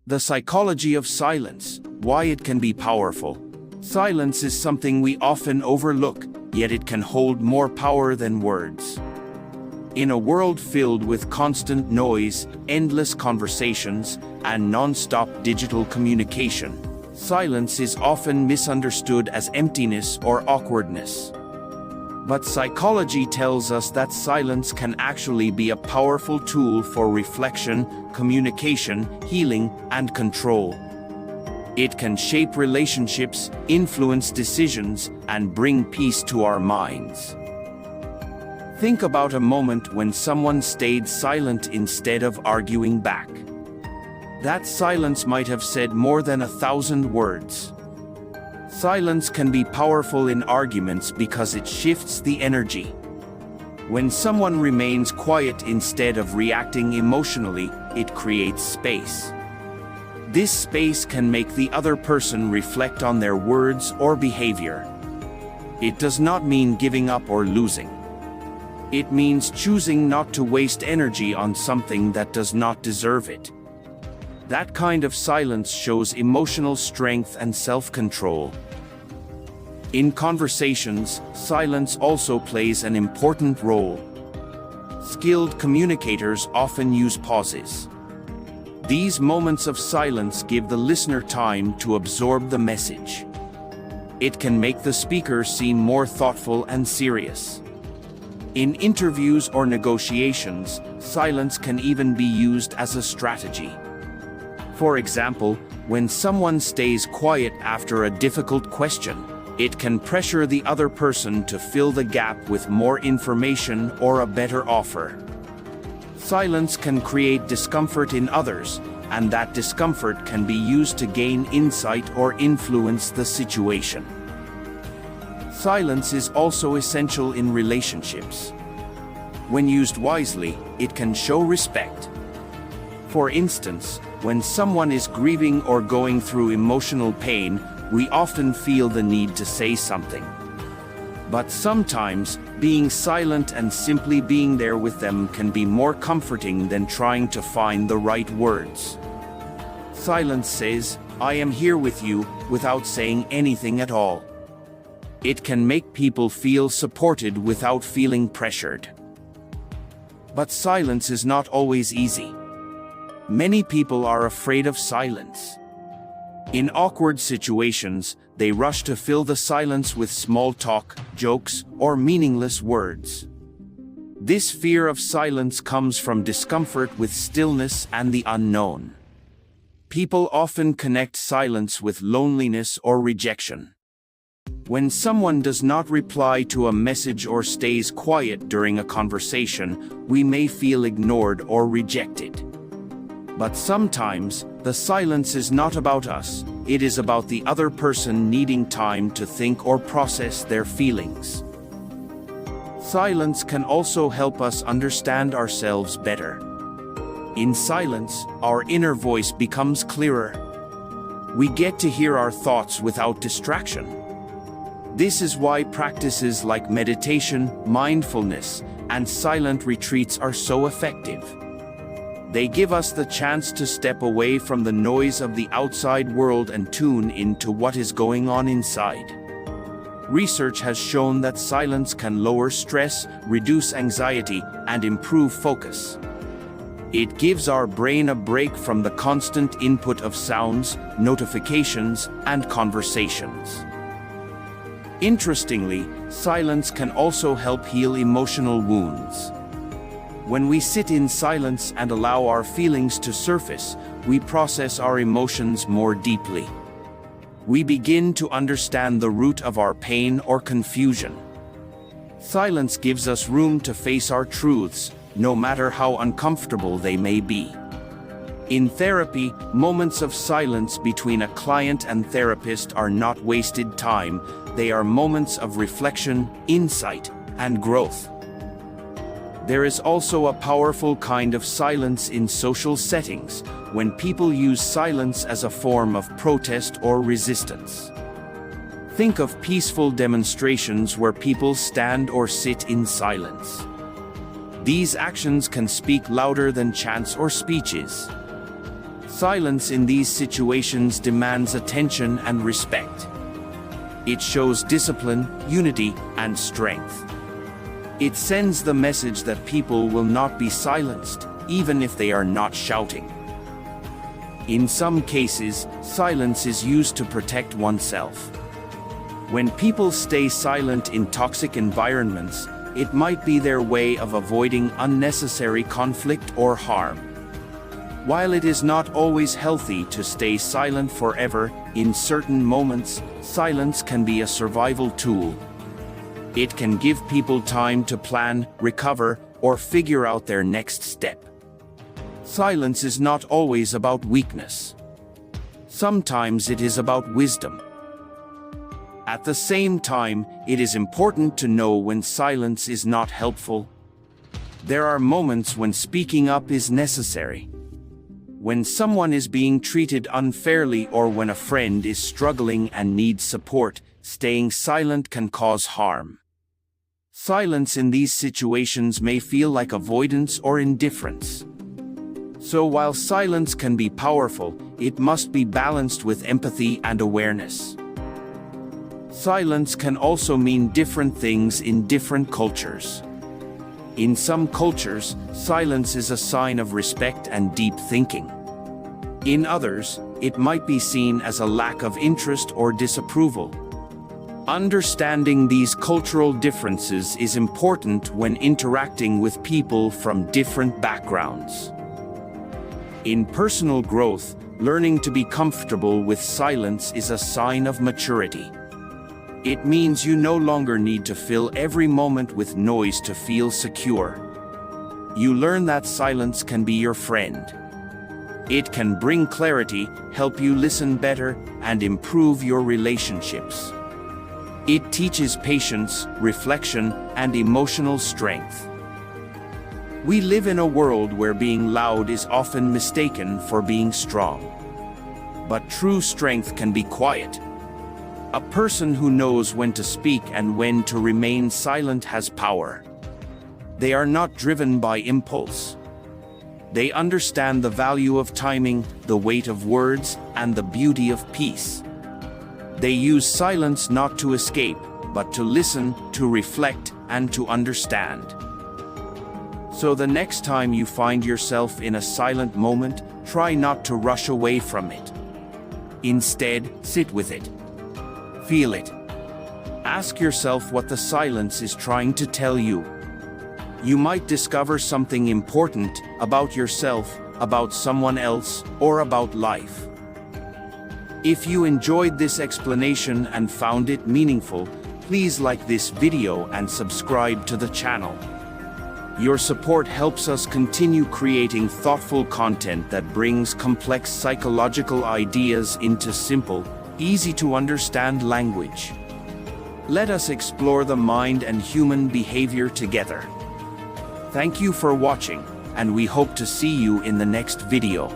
The psychology of silence, why it can be powerful. Silence is something we often overlook, yet it can hold more power than words. In a world filled with constant noise, endless conversations, and non-stop digital communication, silence is often misunderstood as emptiness or awkwardness. But psychology tells us that silence can actually be a powerful tool for reflection, communication, healing, and control. It can shape relationships, influence decisions, and bring peace to our minds. Think about a moment when someone stayed silent instead of arguing back. That silence might have said more than 1,000 words. Silence can be powerful in arguments because it shifts the energy. When someone remains quiet instead of reacting emotionally, it creates space. This space can make the other person reflect on their words or behavior. It does not mean giving up or losing. It means choosing not to waste energy on something that does not deserve it. That kind of silence shows emotional strength and self-control. In conversations, silence also plays an important role. Skilled communicators often use pauses. These moments of silence give the listener time to absorb the message. It can make the speaker seem more thoughtful and serious. In interviews or negotiations, silence can even be used as a strategy. For example, when someone stays quiet after a difficult question, it can pressure the other person to fill the gap with more information or a better offer. Silence can create discomfort in others, and that discomfort can be used to gain insight or influence the situation. Silence is also essential in relationships. When used wisely, it can show respect. For instance, when someone is grieving or going through emotional pain, we often feel the need to say something. But sometimes, being silent and simply being there with them can be more comforting than trying to find the right words. Silence says, "I am here with you," without saying anything at all. It can make people feel supported without feeling pressured. But silence is not always easy. Many people are afraid of silence. In awkward situations, they rush to fill the silence with small talk, jokes, or meaningless words. This fear of silence comes from discomfort with stillness and the unknown. People often connect silence with loneliness or rejection. When someone does not reply to a message or stays quiet during a conversation, we may feel ignored or rejected. But sometimes, the silence is not about us, it is about the other person needing time to think or process their feelings. Silence can also help us understand ourselves better. In silence, our inner voice becomes clearer. We get to hear our thoughts without distraction. This is why practices like meditation, mindfulness, and silent retreats are so effective. They give us the chance to step away from the noise of the outside world and tune into what is going on inside. Research has shown that silence can lower stress, reduce anxiety, and improve focus. It gives our brain a break from the constant input of sounds, notifications, and conversations. Interestingly, silence can also help heal emotional wounds. When we sit in silence and allow our feelings to surface, we process our emotions more deeply. We begin to understand the root of our pain or confusion. Silence gives us room to face our truths, no matter how uncomfortable they may be. In therapy, moments of silence between a client and therapist are not wasted time, they are moments of reflection, insight, and growth. There is also a powerful kind of silence in social settings, when people use silence as a form of protest or resistance. Think of peaceful demonstrations where people stand or sit in silence. These actions can speak louder than chants or speeches. Silence in these situations demands attention and respect. It shows discipline, unity, and strength. It sends the message that people will not be silenced, even if they are not shouting. In some cases, silence is used to protect oneself. When people stay silent in toxic environments, it might be their way of avoiding unnecessary conflict or harm. While it is not always healthy to stay silent forever, in certain moments, silence can be a survival tool. It can give people time to plan, recover, or figure out their next step. Silence is not always about weakness. Sometimes it is about wisdom. At the same time, it is important to know when silence is not helpful. There are moments when speaking up is necessary. When someone is being treated unfairly or when a friend is struggling and needs support, staying silent can cause harm. Silence in these situations may feel like avoidance or indifference. So while silence can be powerful, it must be balanced with empathy and awareness. Silence can also mean different things in different cultures. In some cultures, silence is a sign of respect and deep thinking. In others, it might be seen as a lack of interest or disapproval. Understanding these cultural differences is important when interacting with people from different backgrounds. In personal growth, learning to be comfortable with silence is a sign of maturity. It means you no longer need to fill every moment with noise to feel secure. You learn that silence can be your friend. It can bring clarity, help you listen better, and improve your relationships. It teaches patience, reflection, and emotional strength. We live in a world where being loud is often mistaken for being strong. But true strength can be quiet. A person who knows when to speak and when to remain silent has power. They are not driven by impulse. They understand the value of timing, the weight of words, and the beauty of peace. They use silence not to escape, but to listen, to reflect, and to understand. So the next time you find yourself in a silent moment, try not to rush away from it. Instead, sit with it. Feel it. Ask yourself what the silence is trying to tell you. You might discover something important about yourself, about someone else, or about life. If you enjoyed this explanation and found it meaningful, please like this video and subscribe to the channel. Your support helps us continue creating thoughtful content that brings complex psychological ideas into simple, easy-to-understand language. Let us explore the mind and human behavior together. Thank you for watching, and we hope to see you in the next video.